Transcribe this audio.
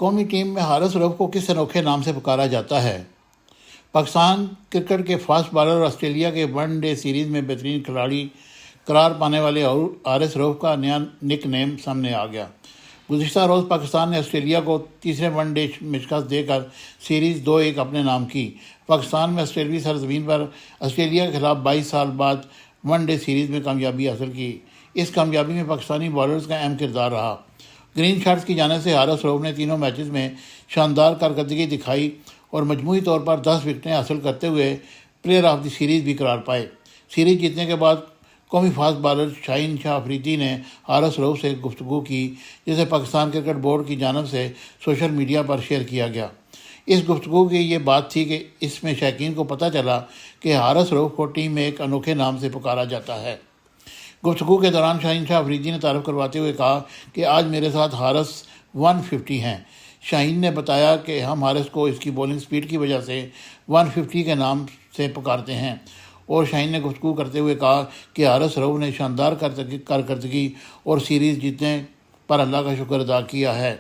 قومی ٹیم میں حارث رؤف کو کس انوکھے نام سے پکارا جاتا ہے؟ پاکستان کرکٹ کے فاسٹ بالر اور آسٹریلیا کے ون ڈے سیریز میں بہترین کھلاڑی قرار پانے والے حارث رؤف کا نیا نک نیم سامنے آ گیا۔ گزشتہ روز پاکستان نے آسٹریلیا کو تیسرے ون ڈے میں شکست دے کر سیریز 2-1 اپنے نام کی۔ پاکستان میں آسٹریلوی سرزمین پر آسٹریلیا کے خلاف 22 سال بعد ون ڈے سیریز میں کامیابی حاصل کی۔ اس کامیابی میں پاکستانی بالرز کا اہم کردار رہا۔ گرین شارٹس کی جانب سے حارث رؤف نے تینوں میچز میں شاندار کارکردگی دکھائی اور مجموعی طور پر 10 وکٹیں حاصل کرتے ہوئے پلیئر آف دی سیریز بھی قرار پائے۔ سیریز جیتنے کے بعد قومی فاسٹ بالر شاہین شاہ افریدی نے حارث رؤف سے گفتگو کی، جسے پاکستان کرکٹ بورڈ کی جانب سے سوشل میڈیا پر شیئر کیا گیا۔ اس گفتگو کی یہ بات تھی کہ اس میں شائقین کو پتہ چلا کہ حارث رؤف کو ٹیم میں ایک انوکھے نام سے پکارا جاتا ہے۔ گفتگو کے دوران شاہین شاہ افریدی نے تعارف کرواتے ہوئے کہا کہ آج میرے ساتھ حارث 150 ہیں۔ شاہین نے بتایا کہ ہم حارث کو اس کی بولنگ سپیڈ کی وجہ سے 150 کے نام سے پکارتے ہیں، اور شاہین نے گفتگو کرتے ہوئے کہا کہ حارث رؤف نے شاندار کارکردگی اور سیریز جیتنے پر اللہ کا شکر ادا کیا ہے۔